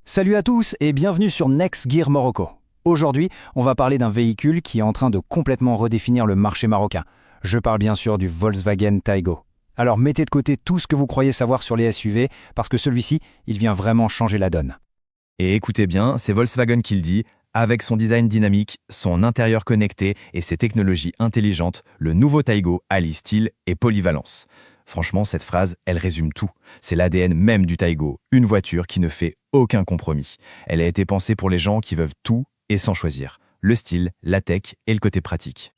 Salut à tous et bienvenue sur Next Gear Morocco. Aujourd'hui, on va parler d'un véhicule qui est en train de complètement redéfinir le marché marocain. Je parle bien sûr du Volkswagen Taygo. Alors mettez de côté tout ce que vous croyez savoir sur les SUV, parce que celui-ci, il vient vraiment changer la donne. Et écoutez bien, c'est Volkswagen qui le dit, avec son design dynamique, son intérieur connecté et ses technologies intelligentes, le nouveau Taygo allie style et polyvalence. Franchement, cette phrase, elle résume tout. C'est l'ADN même du Taygo, une voiture qui ne fait aucun compromis. Elle a été pensée pour les gens qui veulent tout et sans choisir. Le style, la tech et le côté pratique.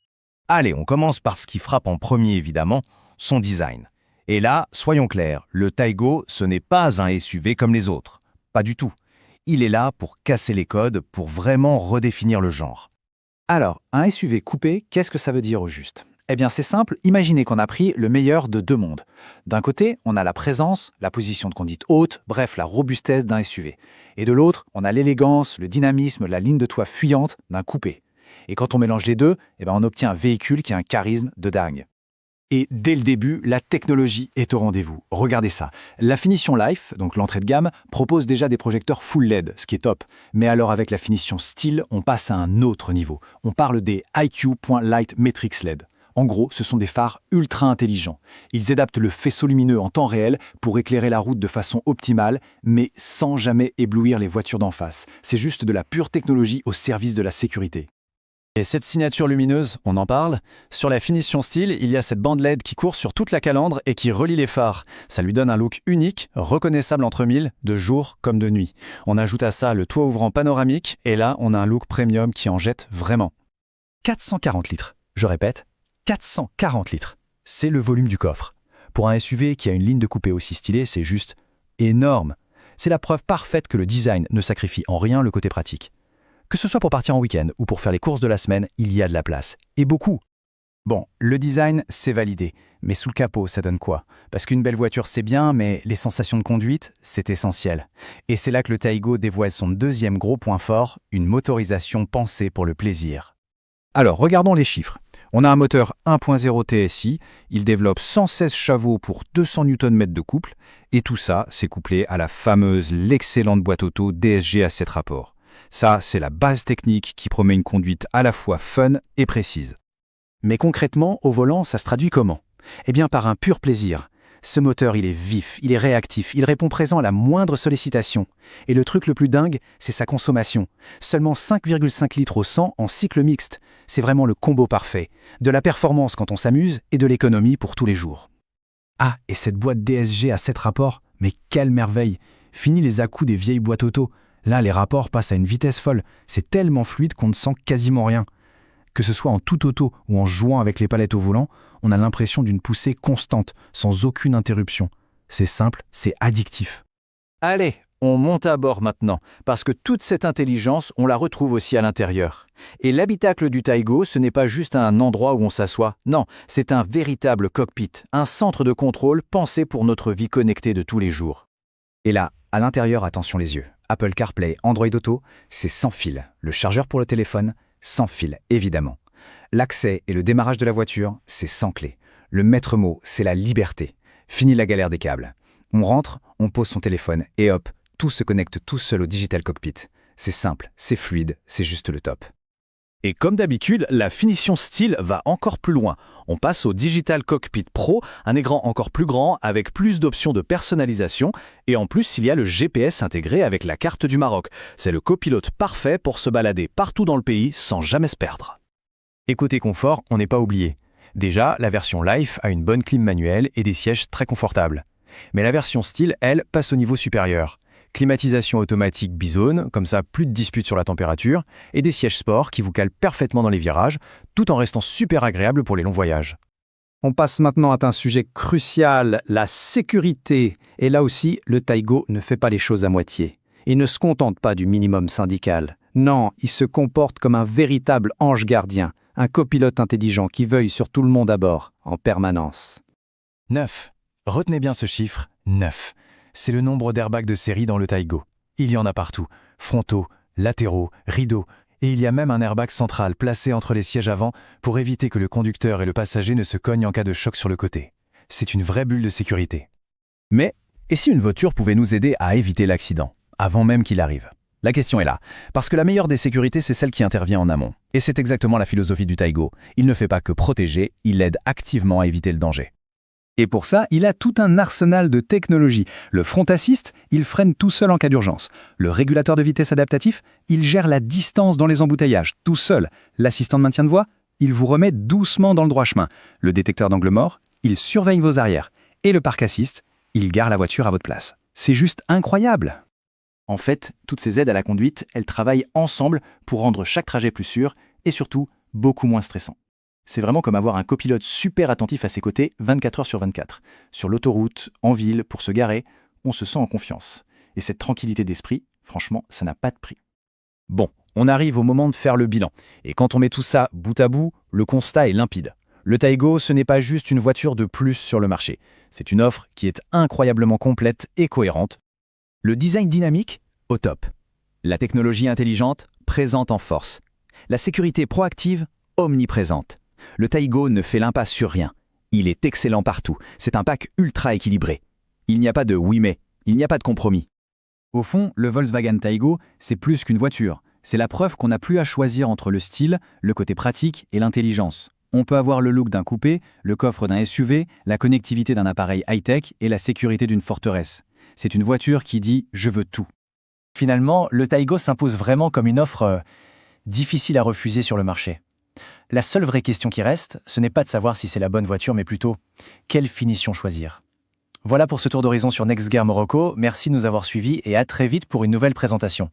Allez, on commence par ce qui frappe en premier évidemment, son design. Et là, soyons clairs, le Taygo, ce n'est pas un SUV comme les autres. Pas du tout. Il est là pour casser les codes, pour vraiment redéfinir le genre. Alors, un SUV coupé, qu'est-ce que ça veut dire au juste ? Eh bien c'est simple, imaginez qu'on a pris le meilleur de deux mondes. D'un côté, on a la présence, la position de conduite haute, bref la robustesse d'un SUV. Et de l'autre, on a l'élégance, le dynamisme, la ligne de toit fuyante d'un coupé. Et quand on mélange les deux, on obtient un véhicule qui a un charisme de dingue. Et dès le début, la technologie est au rendez-vous. Regardez ça. La finition Life, donc l'entrée de gamme, propose déjà des projecteurs full LED, ce qui est top. Mais alors avec la finition style, on passe à un autre niveau. On parle des IQ.Light Matrix LED. En gros, ce sont des phares ultra intelligents. Ils adaptent le faisceau lumineux en temps réel pour éclairer la route de façon optimale, mais sans jamais éblouir les voitures d'en face. C'est juste de la pure technologie au service de la sécurité. Et cette signature lumineuse, on en parle. Sur la finition style, il y a cette bande LED qui court sur toute la calandre et qui relie les phares. Ça lui donne un look unique, reconnaissable entre mille, de jour comme de nuit. On ajoute à ça le toit ouvrant panoramique, et là, on a un look premium qui en jette vraiment. 440 litres. Je répète, 440 litres. C'est le volume du coffre. Pour un SUV qui a une ligne de coupé aussi stylée, c'est juste énorme. C'est la preuve parfaite que le design ne sacrifie en rien le côté pratique. Que ce soit pour partir en week-end ou pour faire les courses de la semaine, il y a de la place. Et beaucoup. Bon, le design, c'est validé. Mais sous le capot, ça donne quoi ? Parce qu'une belle voiture, c'est bien, mais les sensations de conduite, c'est essentiel. Et c'est là que le Taygo dévoile son deuxième gros point fort, une motorisation pensée pour le plaisir. Alors, regardons les chiffres. On a un moteur 1.0 TSI, il développe 116 chevaux pour 200 Nm de couple, et tout ça, c'est couplé à l'excellente boîte auto DSG à 7 rapports. Ça, c'est la base technique qui promet une conduite à la fois fun et précise. Mais concrètement, au volant, ça se traduit comment ? Eh bien, par un pur plaisir. Ce moteur, il est vif, il est réactif, il répond présent à la moindre sollicitation. Et le truc le plus dingue, c'est sa consommation. Seulement 5,5 litres au 100 en cycle mixte. C'est vraiment le combo parfait. De la performance quand on s'amuse et de l'économie pour tous les jours. Ah, et cette boîte DSG à 7 rapports, mais quelle merveille ! Fini les à-coups des vieilles boîtes auto. Là, les rapports passent à une vitesse folle. C'est tellement fluide qu'on ne sent quasiment rien. Que ce soit en toute auto ou en jouant avec les palettes au volant, on a l'impression d'une poussée constante, sans aucune interruption. C'est simple, c'est addictif. Allez, on monte à bord maintenant, parce que toute cette intelligence, on la retrouve aussi à l'intérieur. Et l'habitacle du Taygo, ce n'est pas juste un endroit où on s'assoit. Non, c'est un véritable cockpit, un centre de contrôle pensé pour notre vie connectée de tous les jours. Et là, à l'intérieur, attention les yeux. Apple CarPlay, Android Auto, c'est sans fil. Le chargeur pour le téléphone, sans fil, évidemment. L'accès et le démarrage de la voiture, c'est sans clé. Le maître mot, c'est la liberté. Fini la galère des câbles. On rentre, on pose son téléphone et hop, tout se connecte tout seul au Digital Cockpit. C'est simple, c'est fluide, c'est juste le top. Et comme d'habitude, la finition style va encore plus loin. On passe au Digital Cockpit Pro, un écran encore plus grand avec plus d'options de personnalisation et en plus il y a le GPS intégré avec la carte du Maroc. C'est le copilote parfait pour se balader partout dans le pays sans jamais se perdre. Et côté confort, on n'est pas oublié. Déjà, la version Life a une bonne clim manuelle et des sièges très confortables. Mais la version style, elle, passe au niveau supérieur. Climatisation automatique bizone, comme ça plus de disputes sur la température, et des sièges sport qui vous calent parfaitement dans les virages, tout en restant super agréable pour les longs voyages. On passe maintenant à un sujet crucial, la sécurité. Et là aussi, le Taygo ne fait pas les choses à moitié. Il ne se contente pas du minimum syndical. Non, il se comporte comme un véritable ange gardien, un copilote intelligent qui veille sur tout le monde à bord, en permanence. 9. Retenez bien ce chiffre, 9. C'est le nombre d'airbags de série dans le Taygo. Il y en a partout, frontaux, latéraux, rideaux, et il y a même un airbag central placé entre les sièges avant pour éviter que le conducteur et le passager ne se cognent en cas de choc sur le côté. C'est une vraie bulle de sécurité. Mais, et si une voiture pouvait nous aider à éviter l'accident ? avant même qu'il arrive. La question est là, parce que la meilleure des sécurités, c'est celle qui intervient en amont. Et c'est exactement la philosophie du Taigo. Il ne fait pas que protéger, il aide activement à éviter le danger. Et pour ça, il a tout un arsenal de technologies. Le front assist, il freine tout seul en cas d'urgence. Le régulateur de vitesse adaptatif, il gère la distance dans les embouteillages, tout seul. L'assistant de maintien de voie, il vous remet doucement dans le droit chemin. Le détecteur d'angle mort, il surveille vos arrières. Et le park assist, il gare la voiture à votre place. C'est juste incroyable! En fait, toutes ces aides à la conduite, elles travaillent ensemble pour rendre chaque trajet plus sûr et surtout beaucoup moins stressant. C'est vraiment comme avoir un copilote super attentif à ses côtés 24 heures sur 24. Sur l'autoroute, en ville, pour se garer, on se sent en confiance. Et cette tranquillité d'esprit, franchement, ça n'a pas de prix. Bon, on arrive au moment de faire le bilan. Et quand on met tout ça bout à bout, le constat est limpide. Le Taigo, ce n'est pas juste une voiture de plus sur le marché. C'est une offre qui est incroyablement complète et cohérente. Le design dynamique, au top. La technologie intelligente, présente en force. La sécurité proactive, omniprésente. Le Taigo ne fait l'impasse sur rien. Il est excellent partout. C'est un pack ultra équilibré. Il n'y a pas de oui mais, il n'y a pas de compromis. Au fond, le Volkswagen Taigo, c'est plus qu'une voiture. C'est la preuve qu'on n'a plus à choisir entre le style, le côté pratique et l'intelligence. On peut avoir le look d'un coupé, le coffre d'un SUV, la connectivité d'un appareil high-tech et la sécurité d'une forteresse. C'est une voiture qui dit « je veux tout ». Finalement, le Taigo s'impose vraiment comme une offre difficile à refuser sur le marché. La seule vraie question qui reste, ce n'est pas de savoir si c'est la bonne voiture, mais plutôt quelle finition choisir. Voilà pour ce tour d'horizon sur NextGear Morocco. Merci de nous avoir suivis et à très vite pour une nouvelle présentation.